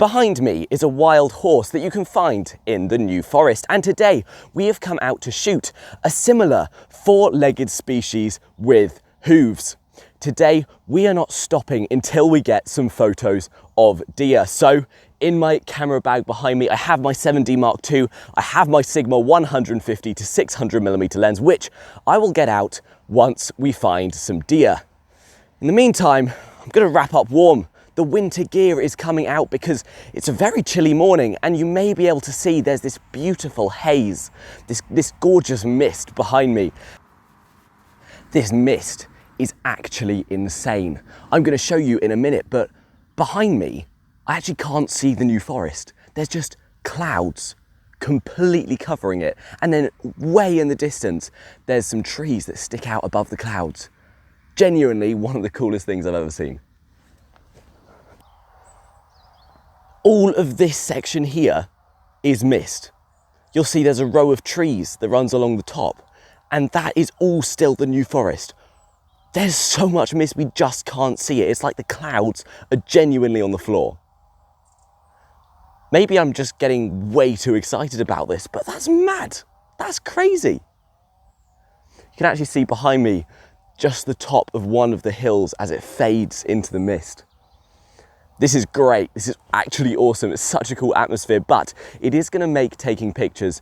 Behind me is a wild horse that you can find in the New Forest, and today we have come out to shoot a similar four-legged species with hooves. Today we are not stopping until we get some photos of deer. So in my camera bag behind me I have my 7D Mark II, I have my Sigma 150 to 600mm lens, which I will get out once we find some deer. In the meantime, I'm going to wrap up warm. The winter gear is coming out because it's a very chilly morning, and you may be able to see there's this beautiful haze, this gorgeous mist behind me. This mist is actually insane. I'm going to show you in a minute, but behind me, I actually can't see the New Forest. There's just clouds completely covering it. And then way in the distance, there's some trees that stick out above the clouds. Genuinely one of the coolest things I've ever seen. All of this section here is mist. You'll see there's a row of trees that runs along the top, and that is all still the New Forest. There's so much mist, we just can't see it. It's like the clouds are genuinely on the floor. Maybe I'm just getting way too excited about this, but that's mad. That's crazy. You can actually see behind me just the top of one of the hills as it fades into the mist. This is great. This is actually awesome. It's such a cool atmosphere, but it is going to make taking pictures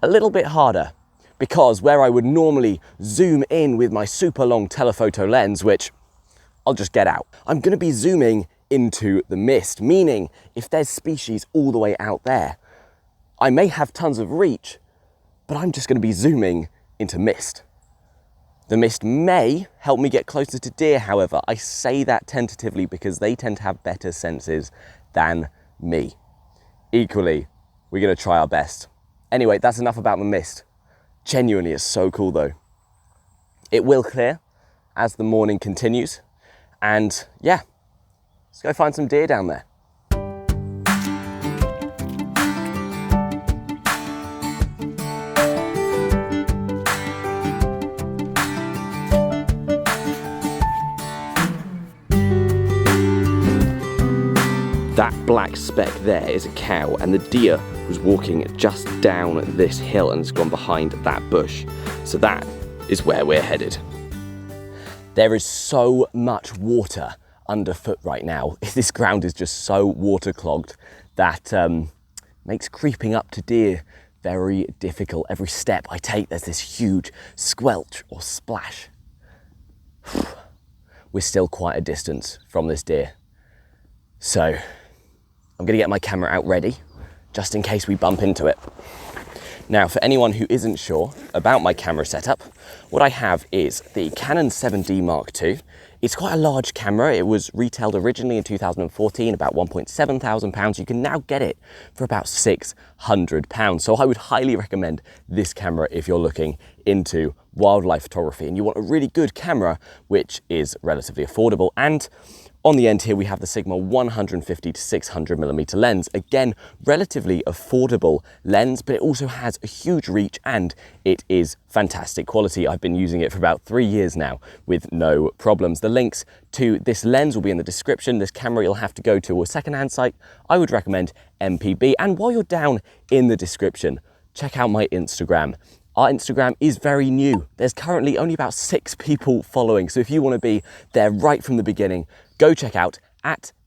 a little bit harder, because where I would normally zoom in with my super long telephoto lens, which I'll just get out, I'm going to be zooming into the mist, meaning if there's species all the way out there, I may have tons of reach, but I'm just going to be zooming into mist. The mist may help me get closer to deer, however. I say that tentatively because they tend to have better senses than me. Equally, we're going to try our best. Anyway, that's enough about the mist. Genuinely, it's so cool though. It will clear as the morning continues, and yeah, let's go find some deer down there. That black speck there is a cow, and the deer was walking just down this hill and has gone behind that bush. So that is where we're headed. There is so much water underfoot right now. This ground is just so water clogged that makes creeping up to deer very difficult. Every step I take, there's this huge squelch or splash. We're still quite a distance from this deer. So I'm going to get my camera out ready, just in case we bump into it. Now, for anyone who isn't sure about my camera setup, what I have is the Canon 7D Mark II. It's quite a large camera. It was retailed originally in 2014, about £1,700. You can now get it for about £600. So I would highly recommend this camera if you're looking into wildlife photography and you want a really good camera, which is relatively affordable. And on the end here, we have the Sigma 150 to 600mm lens. Again, relatively affordable lens, but it also has a huge reach and it is fantastic quality. I've been using it for about 3 years now with no problems. The links to this lens will be in the description. This camera you'll have to go to a secondhand site. I would recommend MPB. And while you're down in the description, check out my Instagram. Our Instagram is very new. There's currently only about 6 people following. So if you want to be there right from the beginning, go check out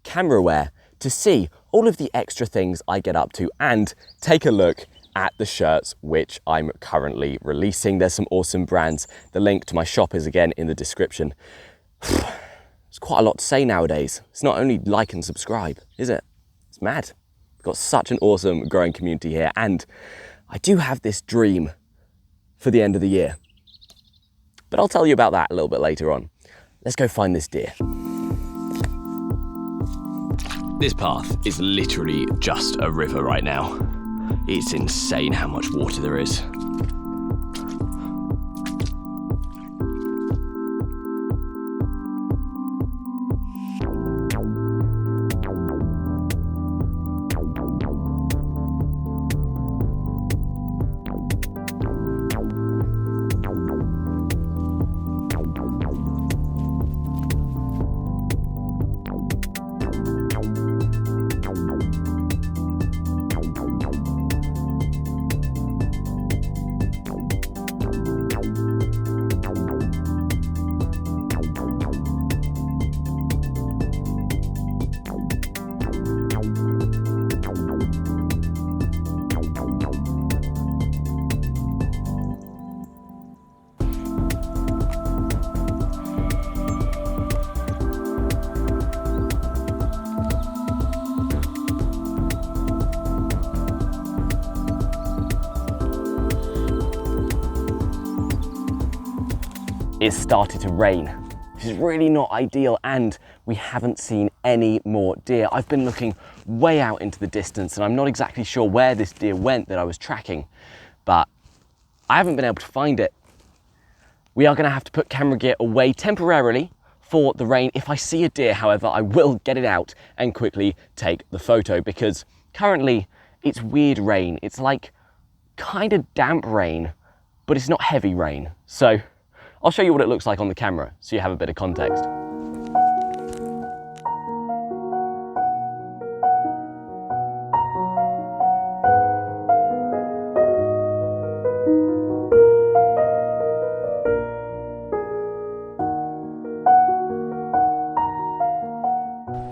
@CameraWare to see all of the extra things I get up to and take a look at the shirts which I'm currently releasing. There's some awesome brands. The link to my shop is again in the description. It's quite a lot to say nowadays. It's not only like and subscribe, is it? It's mad. We've got such an awesome growing community here, and I do have this dream for the end of the year. But I'll tell you about that a little bit later on. Let's go find this deer. This path is literally just a river right now. It's insane how much water there is. it's started to rain. This is really not ideal, and we haven't seen any more deer. I've been looking way out into the distance, and I'm not exactly sure where this deer went that I was tracking, but I haven't been able to find it. We are going to have to put camera gear away temporarily for the rain. If I see a deer, however, I will get it out and quickly take the photo, because currently it's weird rain. It's like kind of damp rain, but it's not heavy rain. So I'll show you what it looks like on the camera so you have a bit of context.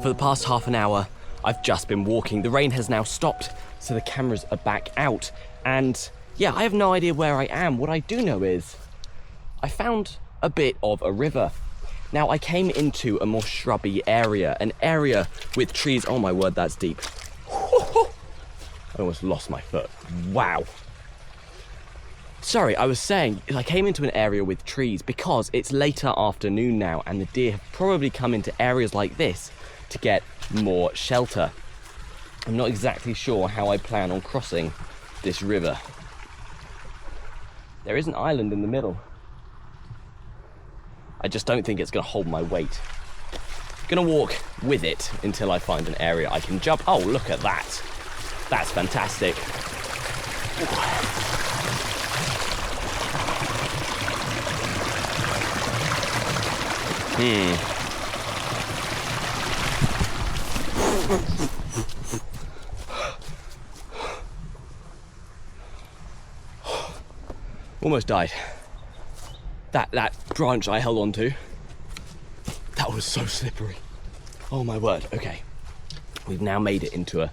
For the past half an hour, I've just been walking. The rain has now stopped, so the cameras are back out. And yeah, I have no idea where I am. What I do know is I found a bit of a river. Now, I came into a more shrubby area, an area with trees. Oh my word, that's deep. I almost lost my foot. Wow. Sorry, I was saying I came into an area with trees because it's later afternoon now, and the deer have probably come into areas like this to get more shelter. I'm not exactly sure how I plan on crossing this river. There is an island in the middle. I just don't think it's going to hold my weight. I'm going to walk with it until I find an area I can jump. Oh, look at that. That's fantastic. Almost died. That branch I held onto, that was so slippery. Oh my word. Okay, we've now made it into a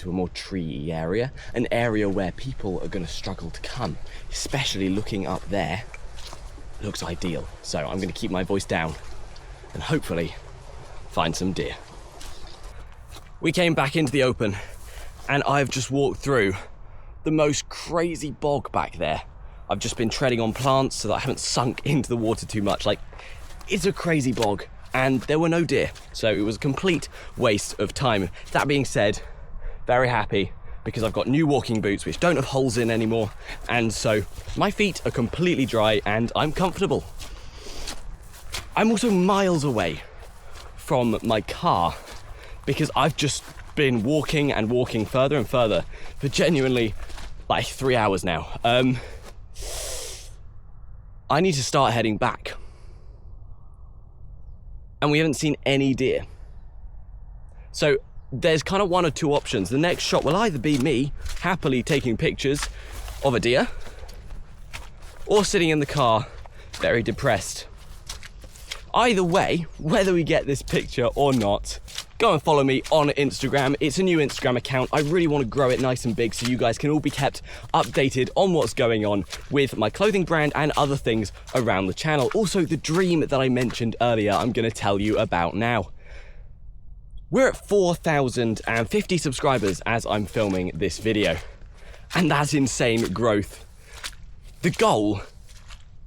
more treey area, an area where people are going to struggle to come, especially looking up there. Looks ideal. So I'm going to keep my voice down and hopefully find some deer. We came back into the open, and I've just walked through the most crazy bog back there. I've just been treading on plants so that I haven't sunk into the water too much. Like, it's a crazy bog, and there were no deer, so it was a complete waste of time. That being said, very happy because I've got new walking boots which don't have holes in anymore, and so my feet are completely dry and I'm comfortable. I'm also miles away from my car because I've just been walking and walking further and further for genuinely like 3 hours now. I need to start heading back. And we haven't seen any deer. So there's kind of one or two options. The next shot will either be me happily taking pictures of a deer, or sitting in the car very depressed. Either way, whether we get this picture or not, go and follow me on Instagram. It's a new Instagram account. I really want to grow it nice and big so you guys can all be kept updated on what's going on with my clothing brand and other things around the channel. Also, the dream that I mentioned earlier, I'm going to tell you about now. We're at 4,050 subscribers as I'm filming this video, and that's insane growth. The goal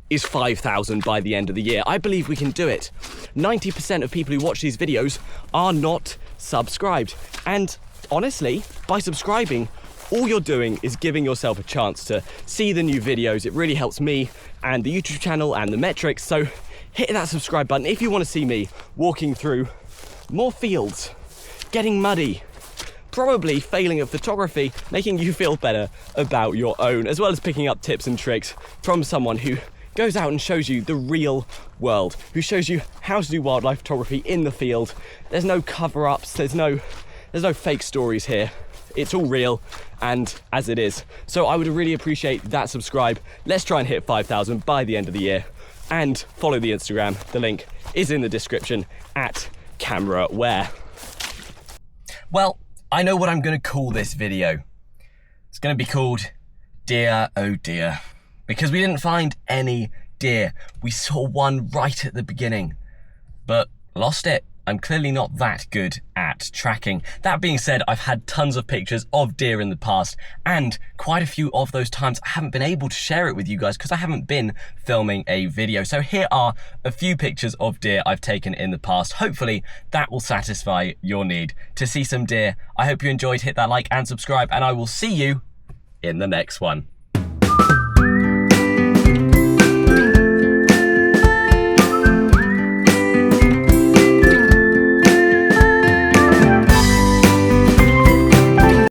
is 5,000 by the end of the year. I believe we can do it. 90% of people who watch these videos are not subscribed. And honestly, by subscribing, all you're doing is giving yourself a chance to see the new videos. It really helps me and the YouTube channel and the metrics. So hit that subscribe button if you want to see me walking through more fields, getting muddy, probably failing at photography, making you feel better about your own, as well as picking up tips and tricks from someone who goes out and shows you the real world, who shows you how to do wildlife photography in the field. There's no cover-ups, there's no fake stories here. It's all real, and as it is. So I would really appreciate that subscribe. Let's try and hit 5,000 by the end of the year, and follow the Instagram. The link is in the description at CameraWare. Well, I know what I'm going to call this video. It's going to be called Dear Oh Dear. Because we didn't find any deer. We saw one right at the beginning, but lost it. I'm clearly not that good at tracking. That being said, I've had tons of pictures of deer in the past, and quite a few of those times I haven't been able to share it with you guys because I haven't been filming a video. So here are a few pictures of deer I've taken in the past. Hopefully that will satisfy your need to see some deer. I hope you enjoyed. Hit that like and subscribe, and I will see you in the next one.